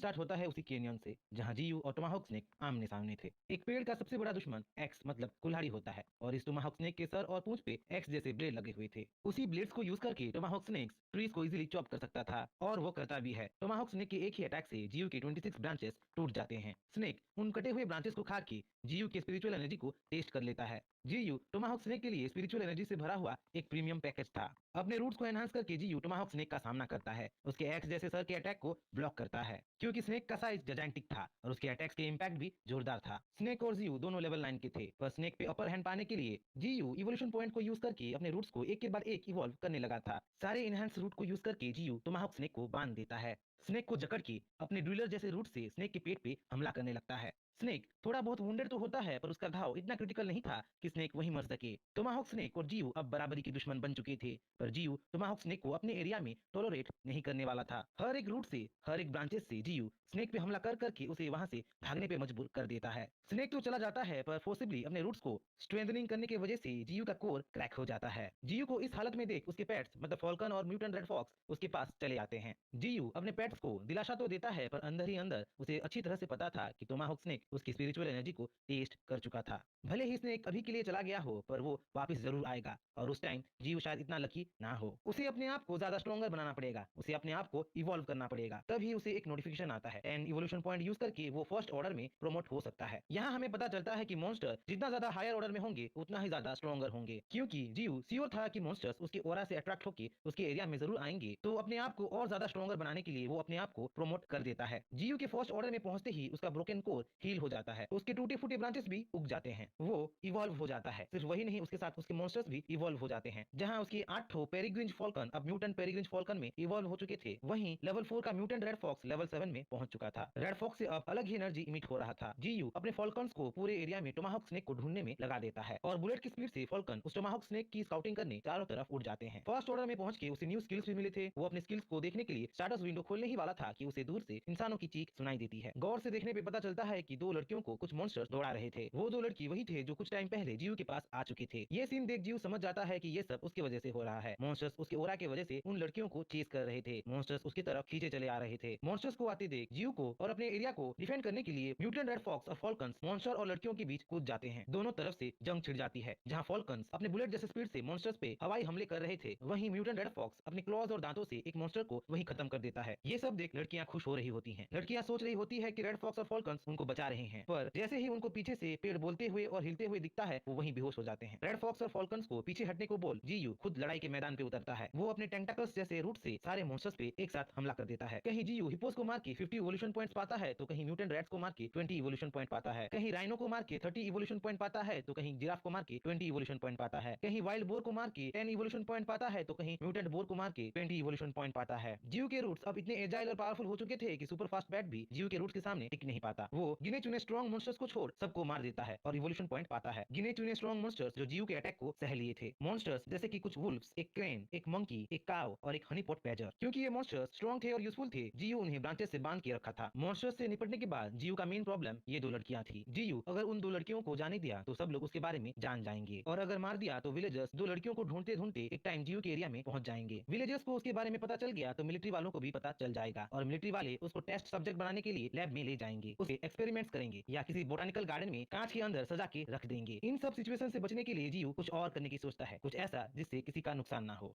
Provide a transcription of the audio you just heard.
Start होता है उसी कैनियन से जहां जीयू और टोमाहोक स्नेक आमने सामने थे। एक पेड़ का सबसे बड़ा दुश्मन एक्स मतलब कुल्हाड़ी होता है और इस टोमाहोक स्नेक के सर और पूंछ पे एक्स जैसे ब्लेड लगे हुए थे। उसी ब्लेड्स को यूज करके टोमाहोक स्नेक ट्रीज को इजीली चॉप कर सकता था और वो करता भी है। टोमाहोक स्नेक के एक ही अटैक से जीयू के 26 ब्रांचेस टूट जाते हैं। स्नेक उन कटे हुए ब्रांचेस को खा के जीयू की स्पिरिचुअल एनर्जी को टेस्ट कर लेता है। जीयू टोमाहोक स्नेक के लिए स्पिरिचुअल एनर्जी से भरा हुआ एक प्रीमियम पैकेज था। अपने रूट्स को एनहांस करके जीयू टोमाहोक स्नेक का सामना करता है। उसके एक्स जैसे सर के अटैक को ब्लॉक करता है क्योंकि स्नेक का साइज जायंटिक था और उसके अटैक्स के इम्पैक्ट भी जोरदार था। स्नेक और जीयू दोनों लेवल 9 के थे, पर स्नेक पे अपर हैंड पाने के लिए जीयू इवोल्यूशन पॉइंट को यूज करके अपने रूट्स को एक के बाद एक इवॉल्व करने लगा था। सारे इनहेंस रूट को यूज करके जीयू टोमाहोक स्नेक को बांध देता है। स्नेक को जकड़ के अपने ड्रिलर जैसे रूट से स्नेक के पेट पे हमला करने लगता है। स्नेक थोड़ा बहुत वुंडेड तो होता है, पर उसका घाव इतना क्रिटिकल नहीं था कि स्नेक वहीं मर सके। टोमाहोक स्नेक और जीयू अब बराबरी के दुश्मन बन चुके थे, पर जीयू टोमाहोक स्नेक को अपने एरिया में टॉलरेट नहीं करने वाला था। हर एक रूट से, हर एक ब्रांचेस से जीयू स्नेक पे हमला कर करके उसे वहां से भागने पे मजबूर कर देता है। स्नेक तो चला जाता है, पर फोर्सिबली अपने रूट्स को स्ट्रेंथनिंग करने की वजह से जीयू का कोर क्रैक हो जाता है। जीयू को इस हालत में देख उसके पेट्स मतलब फॉल्कन और म्यूटेंट रेड फॉक्स उसके पास चले आते हैं। जीयू अपने पेट्स को दिलासा तो देता है, पर अंदर ही अंदर उसे अच्छी तरह से पता था कि टोमाहोक स्नेक उसकी स्पिरिचुअल एनर्जी को टेस्ट कर चुका था। भले ही स्नेक अभी के लिए चला गया हो, पर वो वापस जरूर आएगा और उस टाइम जीव शायद इतना लकी ना हो। उसे अपने आप को ज्यादा स्ट्रॉन्गर बनाना पड़ेगा, उसे अपने आप को इवॉल्व करना पड़ेगा, तभी उसे एक नोटिफिकेशन आता है एंड इवोल्यूशन पॉइंट यूज करके वो फर्स्ट ऑर्डर में प्रमोट हो सकता है। यहाँ हमें पता चलता है कि मॉन्स्टर जितना ज्यादा हायर ऑर्डर में होंगे उतना ही ज्यादा स्ट्रॉन्गर होंगे, क्योंकि जीव श्योर था कि मॉन्स्टर्स उसके ऑरा से अट्रैक्ट होकर उसके एरिया में जरूर आएंगे, तो अपने आप को और ज्यादा स्ट्रॉन्गर बनाने के लिए वो अपने आप को प्रमोट कर देता है। जीव के फर्स्ट ऑर्डर में पहुंचते ही उसका ब्रोकन कोर हील हो जाता है, उसके टूटे फूटे ब्रांचेस भी उग जाते हैं, वो इवॉल्व हो जाता है। सिर्फ वही नहीं, उसके साथ उसके मॉन्स्टर्स भी इवॉल्व हो जाते हैं। जहां उसके 8 ठो पेरिग्रिंज फॉल्कन अब म्यूटेंट पेरिग्रिंज फॉल्कन में इवॉल्व हो चुके थे, वहीं लेवल 4 का म्यूटेंट रेड फॉक्स लेवल 7 में पहुंच चुका था। रेड फॉक्स से अब अलग ही एनर्जी इमिट हो रहा था। जीयू अपने फॉल्कन्स को पूरे एरिया में टोमाहोक स्नेक को ढूंढने में लगा देता है और बुलेट की स्पीड से फॉल्कन उस टोमाहोक स्नेक की स्काउटिंग करने चारों तरफ उड़ जाते हैं। फर्स्ट ऑर्डर में पहुंच के उसे न्यू स्किल्स भी मिले थे। वो अपने स्किल्स को देखने के लिए स्टाटस विंडो खोलने ही वाला था कि उसे दूर से इंसानों की चीख सुनाई देती है। गौर से देखने पे पता चलता है कि दो लड़कियों को कुछ मॉन्स्टर्स दौड़ा रहे थे। वो दो लड़की वही थे जो कुछ टाइम पहले जीव के पास आ चुके थे। ये सीन देख जीव समझ जाता है कि ये सब उसकी वजह से हो रहा है। मॉन्स्टर्स उसके ओरा की वजह से उन लड़कियों को चेस कर रहे थे। मॉन्स्टर्स उसकी तरफ खींचे चले आ रहे थे। मॉन्स्टर्स को आते देख जीव को और अपने एरिया को डिफेंड करने के लिए म्यूटेंट रेड फॉक्स और फॉल्कन्स मॉन्स्टर और लड़कियों के बीच कूद जाते हैं। दोनों तरफ से जंग छिड़ जाती है। जहां फॉल्कन्स अपने बुलेट जैसे स्पीड से मॉन्स्टर्स पे हवाई हमले कर रहे थे, वहीं म्यूटेंट रेड फॉक्स अपने क्लॉज और दांतों से एक मॉन्स्टर को वहीं खत्म कर देता है। ये सब देख लड़कियां खुश हो रही होती हैं। लड़कियां सोच रही होती है कि रेड फॉक्स और फॉल्कन्स उनको बचा रहे हैं, पर जैसे ही उनको पीछे से पेड़ बोलते हुए और हिलते हुए दिखता है, वो वहीं बेहोश हो जाते हैं। रेड फॉक्स और फॉल्कन्स को पीछे हटने को बोल जीयू खुद लड़ाई के मैदान पे उतरता है। वो अपने टेंटाकल्स जैसे रूट से सारे मॉन्स्टर्स पे एक साथ हमला कर देता है। कहीं जीयू हिप्पोस को मार के 50 इवोल्यूशन पॉइंट्स पाता है, तो कहीं म्यूटेंट रैट्स को मार के 20 इवोल्यूशन पॉइंट पाता है। कहीं राइनो को मार के 30 इवोल्यूशन पॉइंट पाता है, तो कहीं जिराफ को मार के 20 इवोल्यूशन पॉइंट पाता है। कहीं वाइल्ड बोर को मार के 10 इवोल्यूशन पॉइंट पाता है, तो कहीं म्यूटेंट बोर को मार के 20 इवोल्यूशन पॉइंट पाता है। जीयू के रूट्स अब इतने एजाइल और पावरफुल हो चुके थे कि सुपर फास्ट बैट भी जीयू के रूट्स के सामने टिक नहीं पाता। वो गिने चुने स्ट्रॉन्ग मॉन्स्टर्स को छोड़ सबको मार देता है और इवोल्यूशन पॉइंट पाता है। गिने चुने स्ट्रॉन्ग मॉन्स्टर्स जो जीयू के अटैक को सह लिए थे। मॉन्स्टर्स जैसे कि कुछ वुल्फ्स, एक क्रेन, एक मंकी, एक काव और एक हनीपॉट बैजर। क्योंकि ये मॉन्स्टर्स स्ट्रॉन्ग थे और यूजफुल थे, जीयू उन्हें ब्रांचेस से बांध के रखा था। मॉन्स्टर्स से निपटने के बाद जीयू का मेन प्रॉब्लम ये दो लड़कियां थी। जीयू अगर उन दो लड़कियों को जाने दिया तो सब लोग उसके बारे में जान जाएंगे, और अगर मार दिया तो विलेजर्स दो लड़कियों को ढूंढते ढूंढते एक टाइम जीयू के एरिया में पहुंच जाएंगे। विलेजर्स को उसके बारे में पता चल गया तो मिलिट्री वालों को भी पता चल जाएगा और मिलिट्री वाले उसको टेस्ट सब्जेक्ट बनाने के लिए लैब में ले जाएंगे, उसे एक्सपेरिमेंट्स करेंगे या किसी बोटानिकल गार्डन में कांच के अंदर सजा के रख देंगे। इन सब सिचुएशन से बचने के लिए जीयू कुछ और करने की सोचता है, कुछ ऐसा जिससे किसी का नुकसान ना हो।